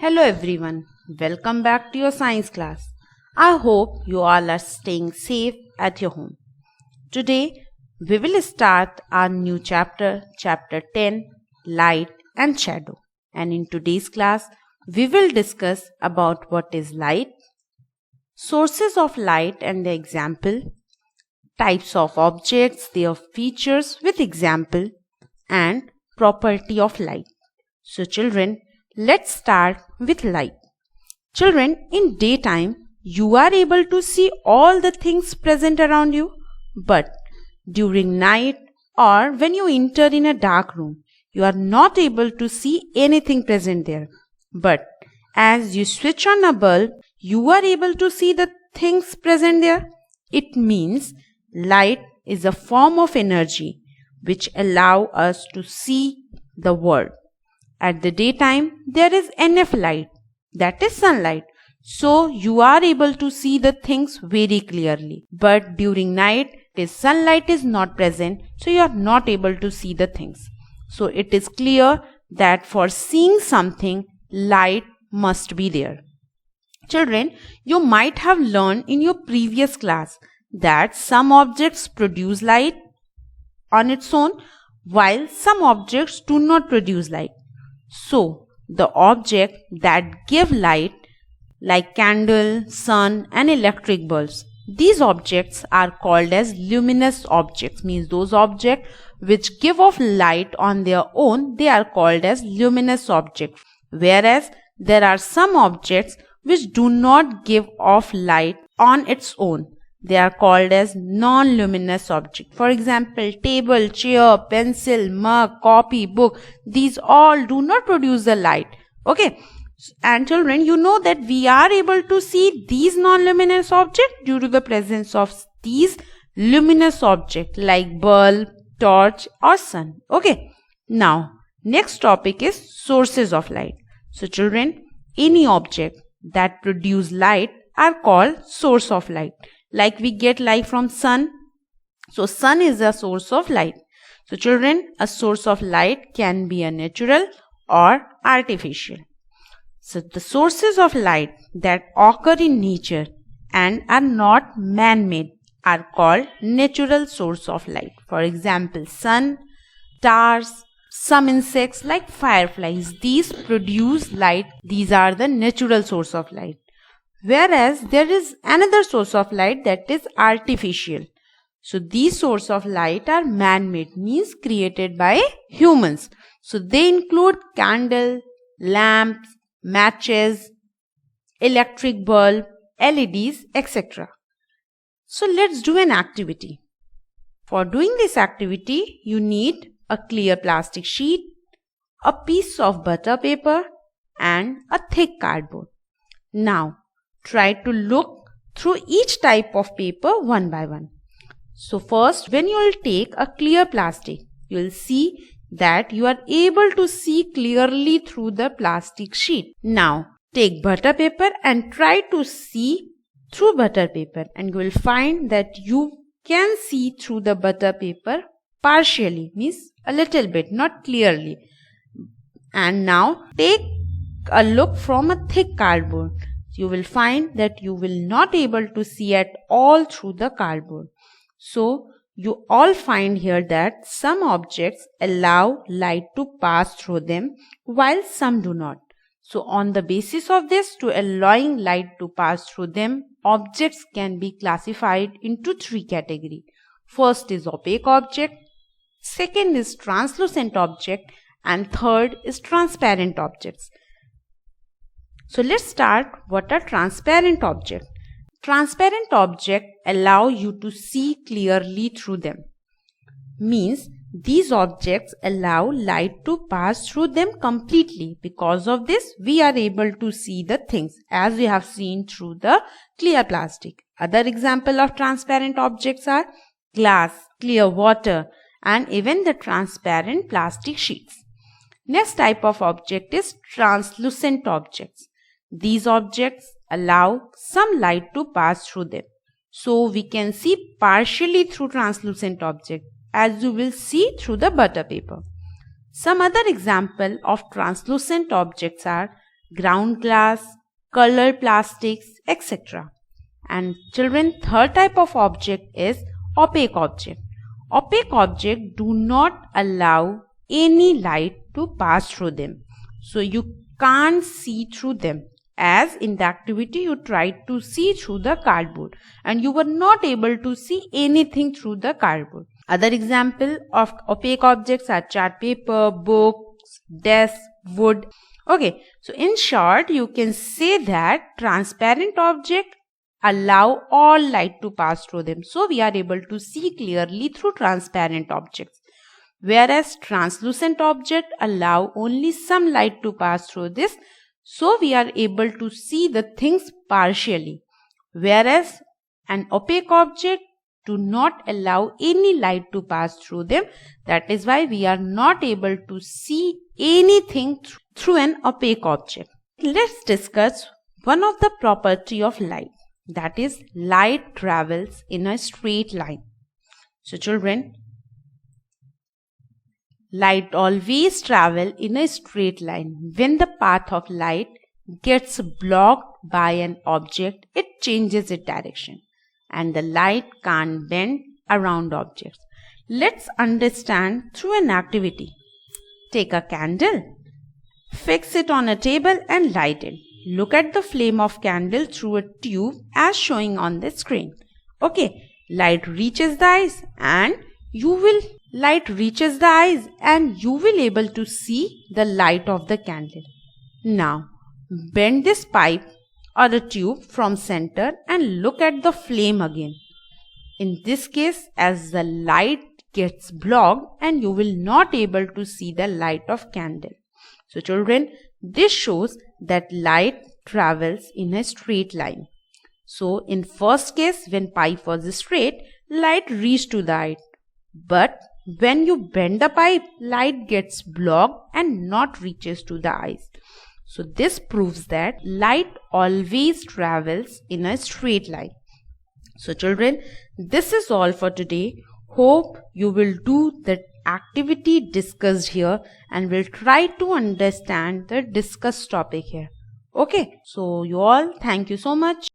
Hello everyone, welcome back to your science class. I hope you all are staying safe at your home. Today we will start our new chapter 10, Light and Shadow. And in today's class we will discuss about what is light, sources of light and their example, types of objects, their features with example, and property of light. So children, let's start with light. Children, in daytime, you are able to see all the things present around you. But during night or when you enter in a dark room, you are not able to see anything present there. But as you switch on a bulb, you are able to see the things present there. It means light is a form of energy which allow us to see the world. At the daytime, there is enough light, that is sunlight, so you are able to see the things very clearly. But during night, sunlight is not present, so you are not able to see the things. So it is clear that for seeing something, light must be there. Children, you might have learned in your previous class that some objects produce light on its own, while some objects do not produce light. So, the object that give light like candle, sun and electric bulbs, these objects are called as luminous objects, means those objects which give off light on their own, they are called as luminous objects. Whereas there are some objects which do not give off light on its own. They are called as non-luminous objects. For example, table, chair, pencil, mug, copy, book. These all do not produce the light. Okay. And children, you know that we are able to see these non-luminous objects due to the presence of these luminous objects like bulb, torch or sun. Okay. Now, next topic is sources of light. So children, any object that produce light are called source of light. Like we get light from sun. So sun is a source of light. So children, a source of light can be a natural or artificial. So the sources of light that occur in nature and are not man-made are called natural source of light. For example, sun, stars, some insects like fireflies. These produce light. These are the natural source of light. Whereas there is another source of light that is artificial. So these sources of light are man-made, means created by humans. So they include candle, lamps, matches, electric bulb, LEDs, etc. So let's do an activity. For doing this activity, you need a clear plastic sheet, a piece of butter paper and a thick cardboard. Now, try to look through each type of paper one by one. So first, when you will take a clear plastic, you will see that you are able to see clearly through the plastic sheet. Now, take butter paper and try to see through butter paper, and you will find that you can see through the butter paper partially, means a little bit, not clearly. And now take a look from a thick cardboard. You will find that you will not able to see at all through the cardboard. So, you all find here that some objects allow light to pass through them while some do not. So, on the basis of this, to allowing light to pass through them, objects can be classified into three categories. First is opaque object, second is translucent object, and third is transparent objects. So let's start what are transparent objects. Transparent objects allow you to see clearly through them. Means these objects allow light to pass through them completely. Because of this, we are able to see the things as we have seen through the clear plastic. Other example of transparent objects are glass, clear water, and even the transparent plastic sheets. Next type of object is translucent objects. These objects allow some light to pass through them. So we can see partially through translucent object, as you will see through the butter paper. Some other example of translucent objects are ground glass, colored plastics, etc. And children, third type of object is opaque object. Opaque objects do not allow any light to pass through them. So you can't see through them. As in the activity you tried to see through the cardboard and you were not able to see anything through the cardboard. Other example of opaque objects are chart paper, books, desks, wood. Okay, so in short you can say that transparent objects allow all light to pass through them. So we are able to see clearly through transparent objects. Whereas translucent objects allow only some light to pass through this. So we are able to see the things partially. Whereas an opaque object do not allow any light to pass through them. That is why we are not able to see anything through an opaque object. Let's discuss one of the property of light. That is, light travels in a straight line. So children, light always travel in a straight line. When the path of light gets blocked by an object, it changes its direction and the light can't bend around objects. Let's understand through an activity. Take a candle, fix it on a table and light it. Look at the flame of candle through a tube as showing on the screen. Okay, light reaches the eyes and you will able to see the light of the candle. Now, bend this pipe or the tube from center and look at the flame again. In this case, as the light gets blocked and you will not able to see the light of candle. So children, this shows that light travels in a straight line. So in first case, when pipe was straight, light reached to the eye. But when you bend the pipe, light gets blocked and not reaches to the eyes. So this proves that light always travels in a straight line. So children, this is all for today. Hope you will do the activity discussed here and will try to understand the discussed topic here. Okay, so you all, thank you so much.